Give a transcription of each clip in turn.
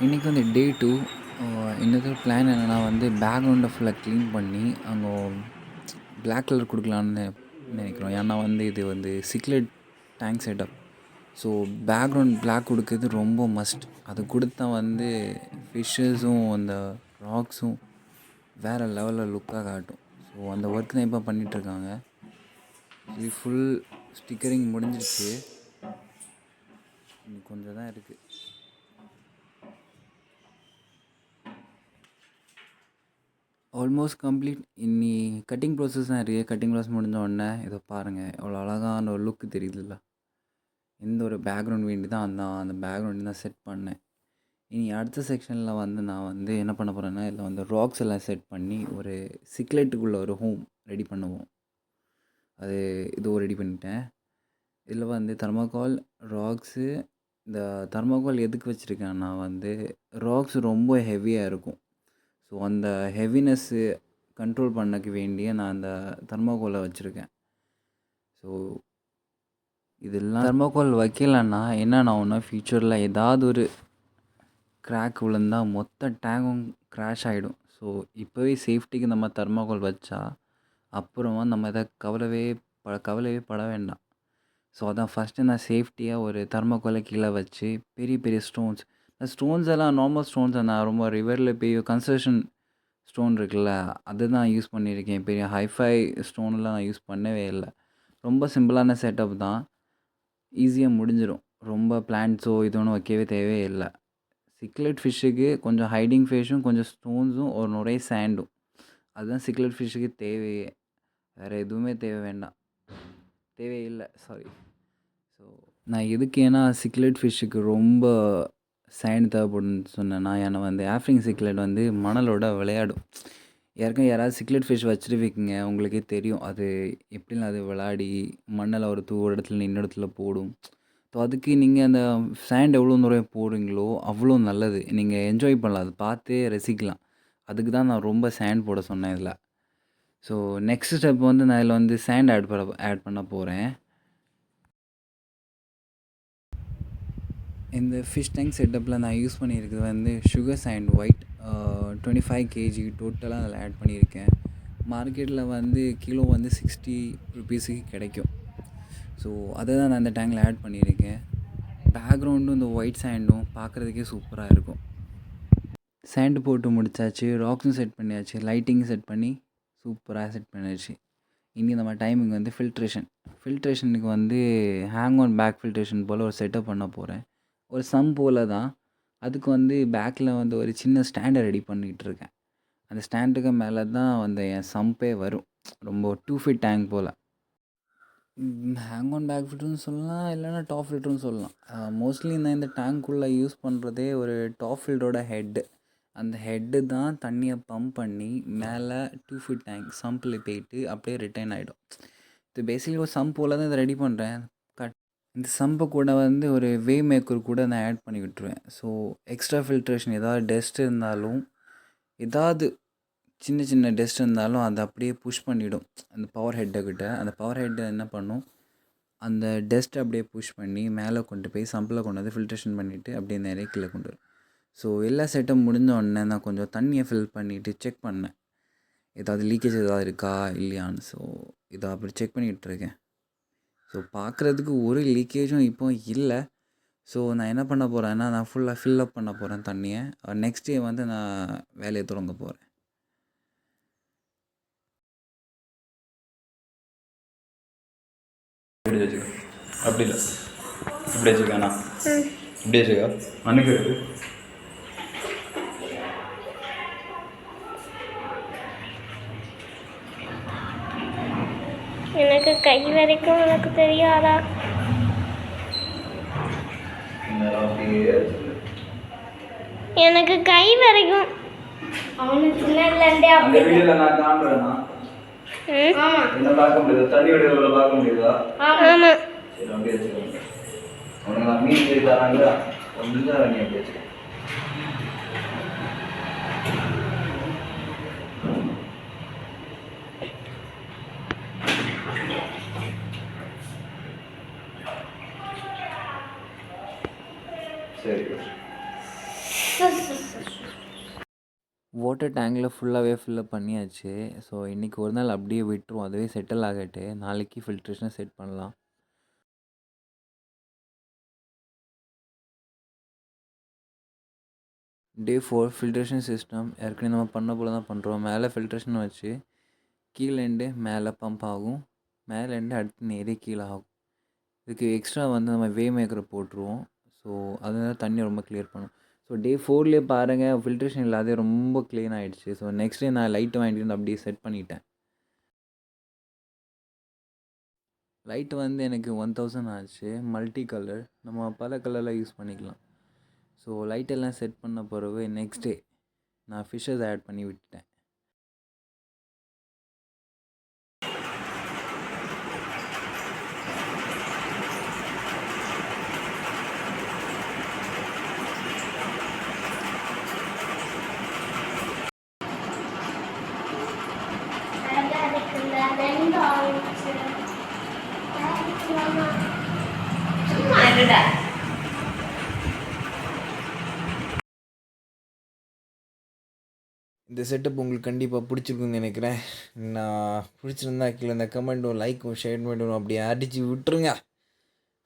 இன்றைக்கி வந்து டே 2. என்னது பிளான் என்னென்னா வந்து பேக்ரவுண்டை ஃபுல்லாக க்ளீன் பண்ணி அங்கே பிளாக் கலர் கொடுக்கலான்னு நினைக்கிறோம். ஏன்னா வந்து இது வந்து chiclet tank setup. So background black கொடுக்குறது ரொம்ப மஸ்ட். அது கொடுத்தா வந்து ஃபிஷ்ஷஸும் அந்த ராக்ஸும் வேறு லெவலில் லுக்காக காட்டும். ஸோ அந்த ஒர்க் தான் இப்போ பண்ணிகிட்ருக்காங்க. இது ஃபுல் ஸ்டிக்கரிங் முடிஞ்சிருச்சு, இன்னும் கொஞ்சம் தான் இருக்குது. Almost complete. இன்னி கட்டிங் ப்ராசஸ் தான் இருக்குது. கட்டிங் ப்ராசஸ் முடிஞ்ச உடனே இதை பாருங்கள், எவ்வளோ அழகான ஒரு லுக்கு தெரியுதுல்ல. இந்த ஒரு பேக்ரவுண்ட் வேண்டி தான் அந்த பேக்ரவுண்ட் தான் செட் பண்ணேன். இனி அடுத்த செக்ஷனில் வந்து நான் வந்து என்ன பண்ண போகிறேன்னா, இதில் வந்து ராக்ஸ் எல்லாம் செட் பண்ணி ஒரு சிக்லெட்டுக்குள்ளே ஒரு ஹோம் ரெடி பண்ணுவோம். அது இதுவும் ரெடி பண்ணிட்டேன். இதில் வந்து தெர்மாக்கோல், ராக்ஸு. இந்த தெர்மாக்கோல் எதுக்கு வச்சுருக்கேன்னா வந்து ராக்ஸ் ரொம்ப ஹெவியாக இருக்கும். ஸோ அந்த ஹெவினஸ்ஸு கண்ட்ரோல் பண்ணக்கு வேண்டிய நான் அந்த தெர்மாக்கோலை வச்சுருக்கேன். ஸோ இதெல்லாம் தெர்மாக்கோல் வைக்கலன்னா என்ன ஆகும்னா, ஃப்யூச்சரில் ஏதாவது ஒரு கிராக் விழுந்தால் மொத்த டேங்கும் க்ராஷ் ஆகிடும். ஸோ இப்போவே சேஃப்டிக்கு நம்ம தெர்மாக்கோல் வச்சா அப்புறமா நம்ம இதை கவலையே பட வேண்டாம். ஸோ அதான் ஃபஸ்ட்டு நான் சேஃப்டியாக ஒரு தெர்மாக்கோலை கீழே வச்சு பெரிய பெரிய ஸ்டோன்ஸ் எல்லாம் நார்மல் ஸ்டோன்ஸை நான் ரொம்ப ரிவரில் போய் கன்ஸ்ட்ரக்ஷன் ஸ்டோன் இருக்குல்ல, அதுதான் யூஸ் பண்ணியிருக்கேன். பெரிய ஹைஃபை ஸ்டோன்லாம் நான் யூஸ் பண்ணவே இல்லை. ரொம்ப சிம்பிளான செட்டப் தான், ஈஸியாக முடிஞ்சிடும். ரொம்ப பிளான்ட்ஸோ இது ஒன்றும் வைக்கவே தேவையே இல்லை. சிக்லெட் ஃபிஷ்ஷுக்கு கொஞ்சம் ஹைடிங் ஃபேஷும் கொஞ்சம் ஸ்டோன்ஸும் ஒரு நிறைய சாண்டும், அதுதான் சிக்லெட் ஃபிஷ்ஷுக்கு தேவையே. வேறு எதுவுமே தேவையில்லை. சாரி. ஸோ நான் எதுக்கு, ஏன்னா சிக்லெட் ஃபிஷ்ஷுக்கு ரொம்ப சாண்ட் தேவைப்படுன்னு சொன்னேன்னா, ஏன்னா வந்து ஆஃப்ரிக்கன் சிக்லெட் வந்து மணலோட விளையாடும். யாராவது சிக்லெட் ஃபிஷ் வச்சுருவீங்க, உங்களுக்கே தெரியும் அது எப்படின்னு. அது விளையாடி மண்ணில் ஒரு இடத்துல இன்னொரு இடத்துல போடும். ஸோ அதுக்கு நீங்கள் அந்த சாண்ட் எவ்வளோ நிறைய போடுறீங்களோ அவ்வளோ நல்லது. நீங்கள் என்ஜாய் பண்ணலாம், அதை பார்த்தே ரசிக்கலாம். அதுக்கு தான் நான் ரொம்ப சாண்ட் போட சொன்னேன் இதில். ஸோ நெக்ஸ்ட் ஸ்டெப் வந்து நான் இதில் வந்து சாண்ட் ஆட் பண்ண போகிறேன். இந்த ஃபிஷ் டேங்க் செட்டப்பில் நான் யூஸ் பண்ணியிருக்கிறது வந்து சுகர் சாண்ட் ஒயிட் 25 kg டோட்டலாக அதில் ஆட் பண்ணியிருக்கேன். மார்க்கெட்டில் வந்து கிலோ வந்து 60 ருபீஸுக்கு கிடைக்கும். ஸோ அதை தான் நான் இந்த டேங்கில் ஆட் பண்ணியிருக்கேன். பேக்ரவுண்டும் இந்த ஒயிட் சாண்டும் பார்க்குறதுக்கே சூப்பராக இருக்கும். சாண்டு போட்டு முடித்தாச்சு, ராக்ஸும் செட் பண்ணியாச்சு, லைட்டிங் செட் பண்ணி சூப்பராக செட் பண்ணியாச்சு. இனி நம்ம டைமிங் வந்து ஃபில்ட்ரேஷனுக்கு வந்து ஹேங் ஆன் பேக் ஃபில்ட்ரேஷன் போல் ஒரு செட்டப் பண்ண போகிறேன். ஒரு சம் போல் தான். அதுக்கு வந்து பேக்கில் வந்து ஒரு சின்ன ஸ்டாண்டை ரெடி பண்ணிகிட்ருக்கேன். அந்த ஸ்டாண்டுக்கு மேலே தான் வந்து என் சம்பே வரும். ரொம்ப 2 feet டேங்க் போல். ஹேங் ஆன் பேக் ஃபில்டர்னு சொல்லலாம், இல்லைனா டாப் ஃபில்டர்னு சொல்லலாம். மோஸ்ட்லி நான் இந்த டேங்க்குள்ளே யூஸ் பண்ணுறதே ஒரு டாப் ஃபில்டரோட ஹெட்டு. அந்த ஹெட்டு தான் தண்ணியை பம்ப் பண்ணி மேலே 2 feet டேங்க் சம்பில் போயிட்டு அப்படியே ரிட்டர்ன் ஆகிடும். இது பேசிக்கலி ஒரு சம்ப் போல் தான் இதை ரெடி பண்ணுறேன். இந்த சம்பை கூட வந்து ஒரு வே மேக்கர் கூட நான் ஆட் பண்ணி விட்டுருவேன். ஸோ எக்ஸ்ட்ரா ஃபில்ட்ரேஷன் ஏதாவது டஸ்ட் இருந்தாலும், ஏதாவது சின்ன சின்ன டஸ்ட் இருந்தாலும் அதை அப்படியே புஷ் பண்ணிவிடும் அந்த பவர் ஹெட்டை. அந்த பவர் ஹெட்டை என்ன பண்ணும், அந்த டஸ்ட்டை அப்படியே புஷ் பண்ணி மேலே கொண்டு போய் சம்பில் கொண்டு வந்து ஃபில்ட்ரேஷன் பண்ணிவிட்டு அப்படியே நிறைய கீழே கொண்டு வரும். ஸோ எல்லா செட்டும் முடிஞ்ச உடனே நான் கொஞ்சம் தண்ணியை ஃபில் பண்ணிவிட்டு செக் பண்ணேன், ஏதாவது லீக்கேஜ் ஏதாவது இருக்கா இல்லையான்னு. ஸோ இதை அப்படி செக் பண்ணிக்கிட்டு இருக்கேன். ஸோ பார்க்குறதுக்கு ஒரு லீக்கேஜும் இப்போ இல்லை. ஸோ நான் என்ன பண்ண போகிறேன்னா, நான் ஃபுல்லாக ஃபில்லப் பண்ண போகிறேன் தண்ணியை. நெக்ஸ்ட் டே வந்து நான் வேலையை தொடங்க போகிறேன். அப்படி இல்லை, இப்படி வச்சுக்கண்ணா, இப்படி வச்சுக்கா அன்னைக்கு எனக்கு கை வரைக்கும் உனக்கு தெரியாதா? எனக்கு கை வரைக்கும் அவனுக்கு சின்னதுலேருந்தே அந்த வீடியோல நான் காண்றேன்னா ஆமா என்ன பார்க்க முடியுதா? தண்ணி வீடியோல பார்க்க முடியுதா? ஆமா. சரி, அப்படியே வச்சுக்கோங்க. உனக்கு நான் மீன் செய்து தராங்க, ஒன்று தான் நீ அப்படியே வச்சுக்கோங்க. சரி. வாட்டர் டேங்கில் ஃபுல்லாகவே ஃபில்லப் பண்ணியாச்சு. ஸோ இன்றைக்கி ஒரு நாள் அப்படியே விட்டுருவோம், அதுவே செட்டில் ஆகட்டு. நாளைக்கு ஃபில்ட்ரேஷனை செட் பண்ணலாம். டே 4 ஃபில்ட்ரேஷன் சிஸ்டம் ஏற்கனவே நம்ம பண்ண போல தான் பண்ணுறோம். மேலே ஃபில்ட்ரேஷன் வச்சு கீழேண்டு மேலே பம்ப் ஆகும், மேலேண்டு அடுத்து நேரே கீழே ஆகும். இதுக்கு எக்ஸ்ட்ரா வந்து நம்ம வே மேக்கரை போட்டுருவோம். ஸோ அதனால தண்ணி ரொம்ப கிளியர் பண்ணும். ஸோ டே 4லேயே பாருங்கள் ஃபில்ட்ரேஷன் இல்லாத ரொம்ப க்ளீன் ஆகிடுச்சு. ஸோ நெக்ஸ்ட் டே நான் லைட்டு வாங்கிட்டு வந்து அப்படியே செட் பண்ணிட்டேன். லைட் வந்து எனக்கு 1000 ஆச்சு. மல்டி கலர், நம்ம பல கலரில் யூஸ் பண்ணிக்கலாம். ஸோ லைட்டெல்லாம் செட் பண்ண பிறகு நெக்ஸ்ட் டே நான் ஃபிஷ்ஷஸ் ஆட் பண்ணி விட்டுட்டேன். இந்த செட்டப் உங்களுக்கு கண்டிப்பாக பிடிச்சிருக்குன்னு நினைக்கிறேன். நான் பிடிச்சிருந்தா கீழே இந்த கமெண்ட்டும் லைக்கும் ஷேர் பண்ணிவிடும் அப்படியே அடித்து விட்டுருங்க.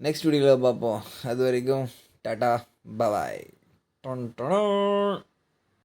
நெக்ஸ்ட் வீடியோவில் பார்ப்போம். அது வரைக்கும் டாட்டா பாய்.